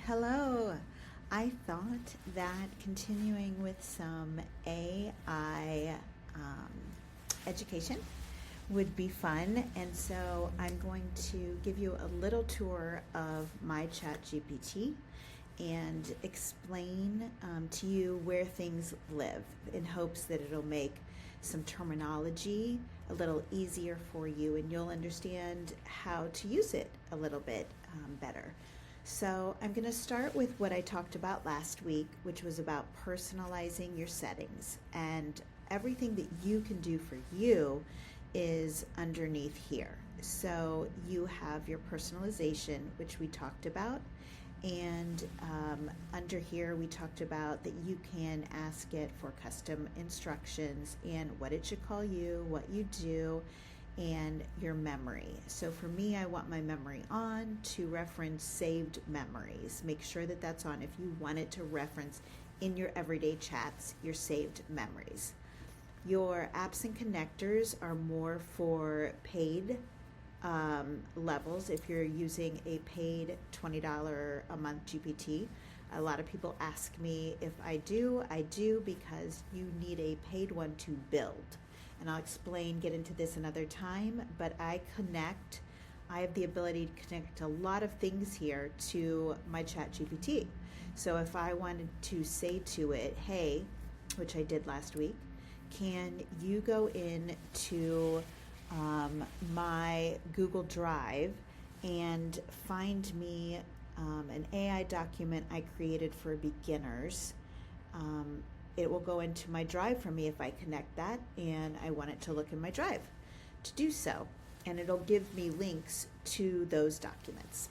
Hello. I thought that continuing with some AI education would be fun, and so I'm going to give you a little tour of my ChatGPT and explain to you where things live in hopes that it'll make some terminology a little easier for you and you'll understand how to use it a little bit better. So I'm going to start with what I talked about last week, which was about personalizing your settings. And everything that you can do for you is underneath here. So you have your personalization, which we talked about. And under here, we talked about that you can ask it for custom instructions and what it should call you, what you do, and your memory. So for me, I want my memory on to reference saved memories. Make sure that that's on if you want it to reference in your everyday chats your saved memories. Your apps and connectors are more for paid levels. If you're using a paid $20 a month GPT, a lot of people ask me if I do. I do because you need a paid one to build. And I'll get into this another time, but I have the ability to connect a lot of things here to my ChatGPT. So if I wanted to say to it, hey, which I did last week, can you go into my Google Drive and find me an AI document I created for beginners. It will go into my drive for me if I connect that, and I want it to look in my drive to do so. And it'll give me links to those documents.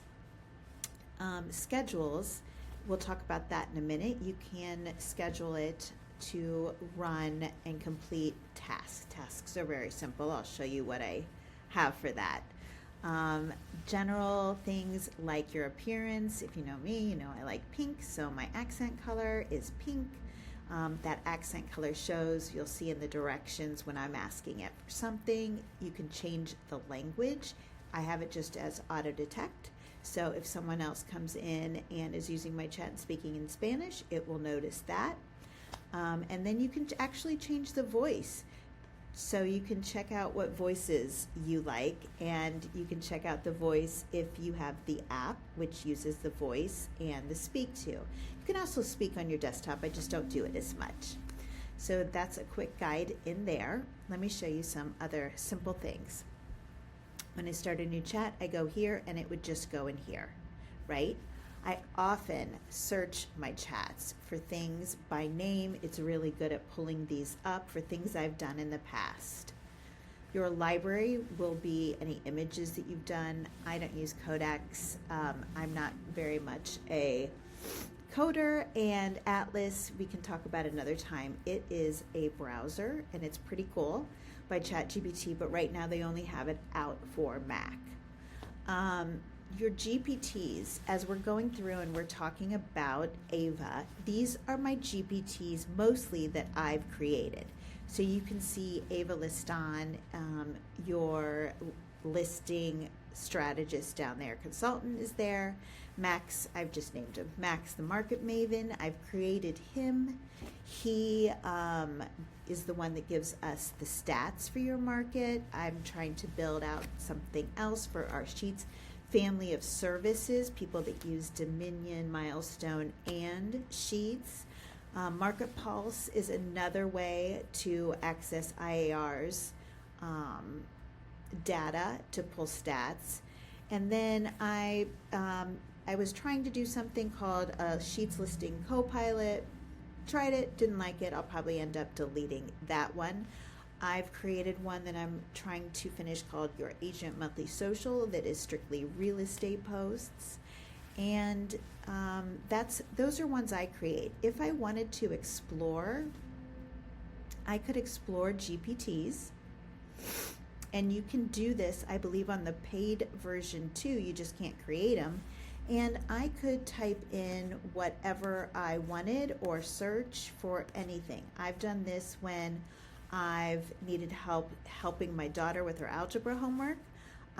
Schedules, we'll talk about that in a minute. You can schedule it to run and complete tasks. Tasks are very simple. I'll show you what I have for that. General things like your appearance. If you know me, you know I like pink, so my accent color is pink. That accent color shows, you'll see in the directions when I'm asking it for something. You can change the language. I have it just as auto detect. So if someone else comes in and is using my chat and speaking in Spanish, it will notice that. And then you can actually change the voice. So you can check out what voices you like, and you can check out the voice if you have the app, which uses the voice and the speak to. You can also speak on your desktop. I just don't do it as much. So that's a quick guide in there. Let me show you some other simple things. When I start a new chat, I go here and it would just go in here, right? I often search my chats for things by name. It's really good at pulling these up for things I've done in the past. Your library will be any images that you've done. I don't use codecs. I'm not very much a coder, and Atlas we can talk about another time. It is a browser and it's pretty cool by ChatGPT, but right now they only have it out for Mac. Your GPTs, as we're going through and we're talking about Ava, these are my GPTs mostly that I've created. So you can see Ava Liston, your listing strategist down there. Consultant is there. Max, I've just named him. Max, the market maven, I've created him. He is the one that gives us the stats for your market. I'm trying to build out something else for our sheets. Family of services, people that use Dominion, Milestone, and Sheets. Market Pulse is another way to access IAR's data to pull stats. And then I was trying to do something called a Sheets Listing Copilot. Tried it, didn't like it. I'll probably end up deleting that one. I've created one that I'm trying to finish called Your Agent Monthly Social that is strictly real estate posts. And those are ones I create. If I wanted to explore, I could explore GPTs. And you can do this, I believe, on the paid version too. You just can't create them. And I could type in whatever I wanted or search for anything. I've done this when I've needed help helping my daughter with her algebra homework.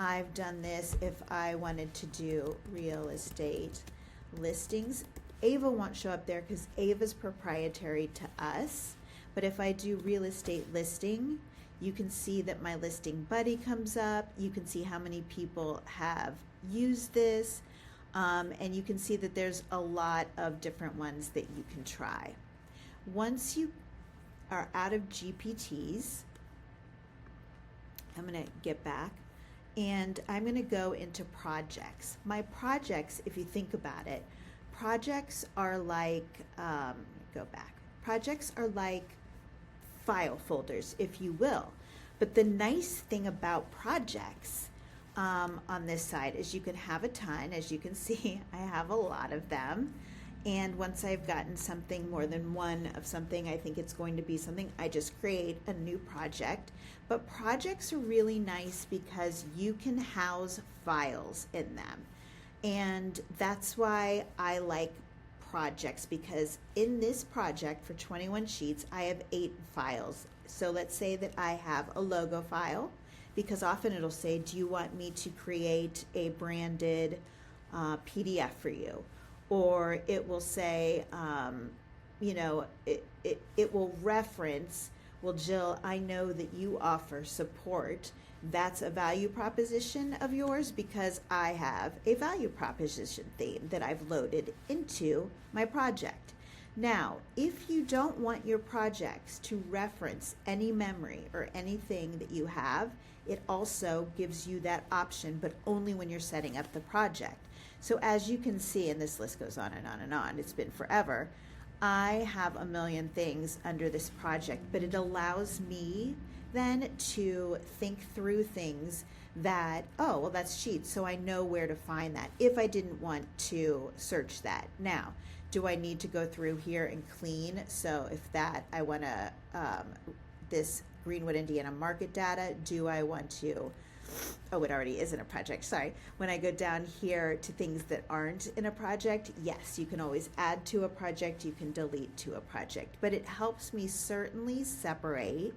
I've done this if I wanted to do real estate listings, Ava won't show up there because Ava's proprietary to us. But if I do real estate listing, you can see that my listing buddy comes up. You can see how many people have used this. And you can see that there's a lot of different ones that you can try. Once you are out of GPTs, I'm going to get back and I'm going to go into projects. My projects, if you think about it, projects are like, go back. Projects are like file folders, if you will. But the nice thing about projects on this side is you can have a ton. As you can see, I have a lot of them. And once I've gotten something, more than one of something, I think it's going to be something, I just create a new project. But projects are really nice because you can house files in them. And that's why I like projects, because in this project for 21 sheets, I have 8 files. So let's say that I have a logo file, because often it'll say, do you want me to create a branded PDF for you? Or it will say, it will reference, well, Jill, I know that you offer support. That's a value proposition of yours because I have a value proposition theme that I've loaded into my project. Now, if you don't want your projects to reference any memory or anything that you have, it also gives you that option, but only when you're setting up the project. So as you can see, and this list goes on and on and on, it's been forever, I have a million things under this project, but it allows me then to think through things that, oh, well, that's sheets, so I know where to find that if I didn't want to search that. Now, do I need to go through here and clean? So if that, I want to, this Greenwood, Indiana market data, do I want to, oh, it already is in a project, sorry. When I go down here to things that aren't in a project, yes, you can always add to a project, you can delete to a project, but it helps me certainly separate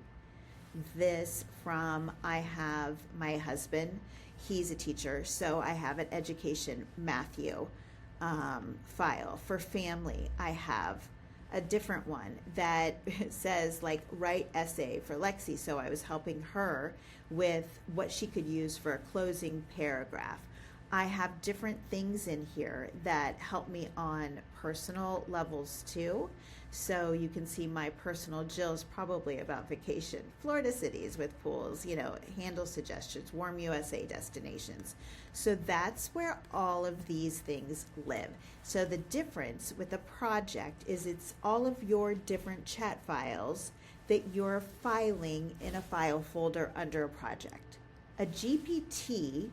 this from, I have my husband, he's a teacher, so I have an education Matthew file. For family, I have a different one that says like write essay for Lexi, so I was helping her with what she could use for a closing paragraph. I have different things in here that help me on personal levels too. So you can see my personal Jill's probably about vacation, Florida cities with pools, handle suggestions, warm USA destinations. So that's where all of these things live. So the difference with a project is it's all of your different chat files that you're filing in a file folder under a project. A GPT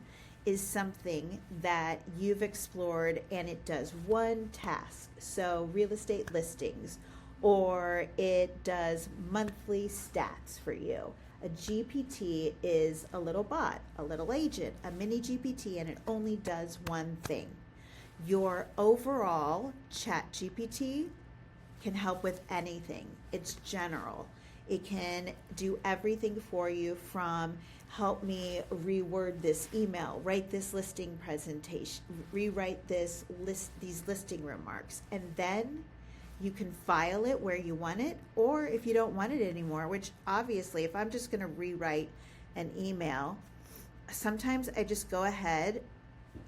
is something that you've explored and it does one task. So real estate listings, or it does monthly stats for you. A GPT is a little bot, a little agent, a mini GPT, and it only does one thing. Your overall ChatGPT can help with anything. It's general. It can do everything for you from help me reword this email, write this listing presentation, rewrite these listing remarks, and then you can file it where you want it, or if you don't want it anymore, which obviously if I'm just going to rewrite an email, sometimes I just go ahead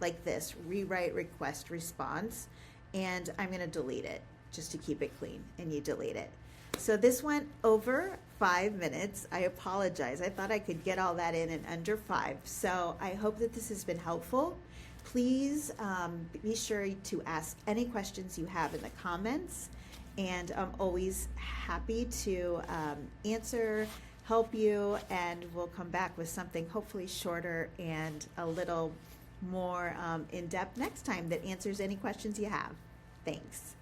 like this, rewrite request response, and I'm going to delete it just to keep it clean, and you delete it. So this went over 5 minutes. I apologize. I thought I could get all that in under 5. So I hope that this has been helpful. Please be sure to ask any questions you have in the comments. And I'm always happy to answer, help you, and we'll come back with something hopefully shorter and a little more in-depth next time that answers any questions you have. Thanks.